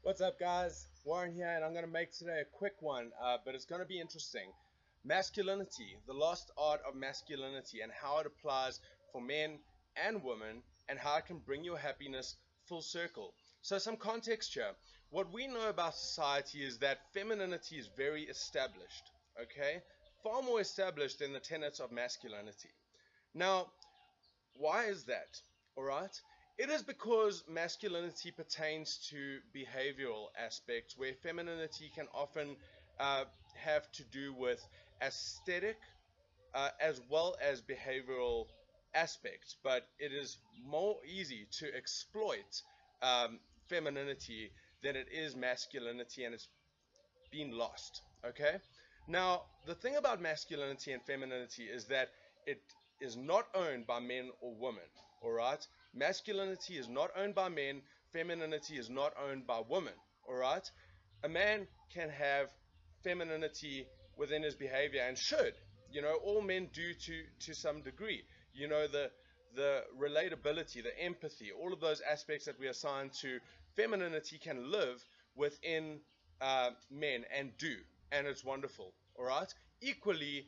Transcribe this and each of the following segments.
What's up, guys? Warren here, and I'm going to make today a quick one, but it's going to be interesting. Masculinity, the lost art of masculinity, and how it applies for men and women, and how it can bring your happiness full circle. So some context here. What we know about society is that femininity is very established, okay? Far more established than the tenets of masculinity. Now, why is that? Alright? It is because masculinity pertains to behavioral aspects, where femininity can often have to do with aesthetic as well as behavioral aspects. But it is more easy to exploit femininity than it is masculinity, and it's been lost. Okay? Now, the thing about masculinity and femininity is that it is not owned by men or women. Alright? Masculinity is not owned by men, femininity is not owned by women. Alright? A man can have femininity within his behavior, and should. You know, all men do to some degree. You know, the relatability, the empathy, all of those aspects that we assign to femininity can live within men, and do, and it's wonderful. Alright? Equally,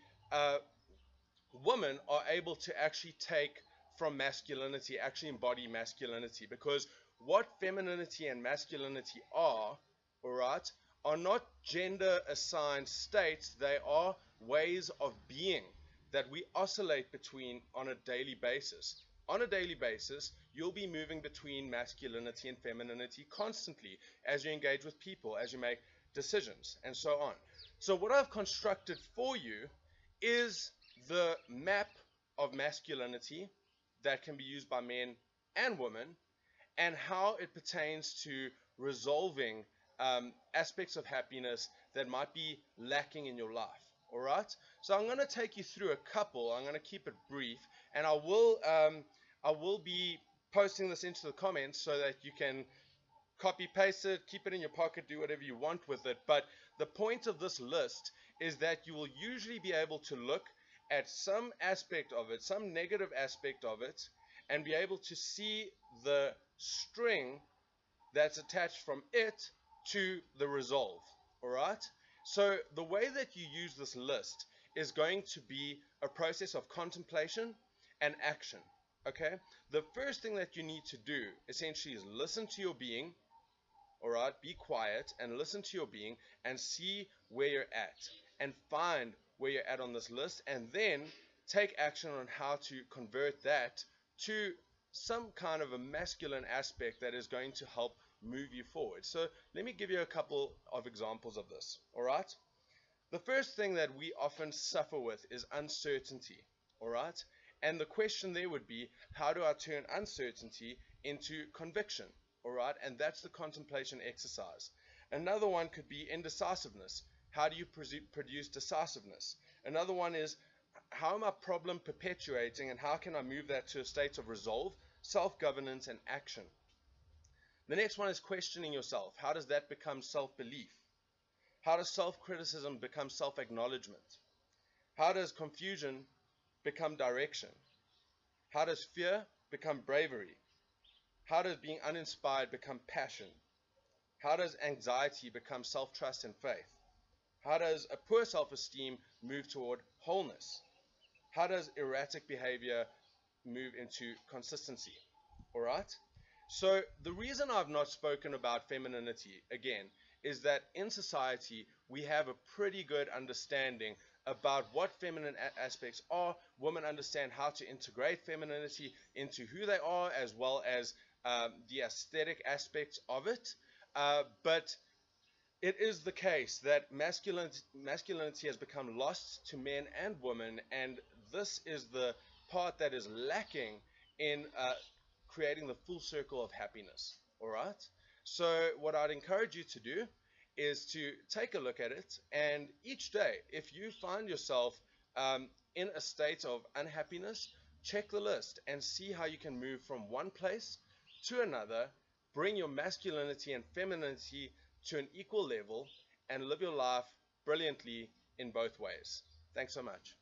women are able to actually take from masculinity, actually embody masculinity, because what femininity and masculinity are, alright, are not gender assigned states. They are ways of being that we oscillate between on a daily basis. On a daily basis, you'll be moving between masculinity and femininity constantly as you engage with people, as you make decisions, and so on. So what I've constructed for you is the map of masculinity that can be used by men and women, and how it pertains to resolving aspects of happiness that might be lacking in your life. Alright? So I'm going to take you through a couple. I'm going to keep it brief, and I will be posting this into the comments so that you can copy paste it, keep it in your pocket, do whatever you want with it. But the point of this list is that you will usually be able to look at some aspect of it, some negative aspect of it, and be able to see the string that's attached from it to the resolve. Alright? So the way that you use this list is going to be a process of contemplation and action. Okay? The first thing that you need to do essentially is listen to your being. Alright? Be quiet and listen to your being and see where you're at, and find where you're at on this list, and then take action on how to convert that to some kind of a masculine aspect that is going to help move you forward. So let me give you a couple of examples of this. Alright? The first thing that we often suffer with is uncertainty. Alright? And the question there would be, how do I turn uncertainty into conviction? Alright? And that's the contemplation exercise. Another one could be indecisiveness. How do you produce decisiveness? Another one is, how am I problem perpetuating, and how can I move that to a state of resolve, self-governance, and action? The next one is questioning yourself. How does that become self-belief? How does self-criticism become self-acknowledgement? How does confusion become direction? How does fear become bravery? How does being uninspired become passion? How does anxiety become self-trust and faith? How does a poor self-esteem move toward wholeness? How does erratic behavior move into consistency? Alright? So the reason I've not spoken about femininity, again, is that in society we have a pretty good understanding about what feminine aspects are. Women understand how to integrate femininity into who they are, as well as the aesthetic aspects of it. But it is the case that masculinity has become lost to men and women, and this is the part that is lacking in creating the full circle of happiness. Alright? So what I'd encourage you to do is to take a look at it, and each day, if you find yourself in a state of unhappiness, check the list and see how you can move from one place to another, bring your masculinity and femininity to an equal level, and live your life brilliantly in both ways. Thanks so much.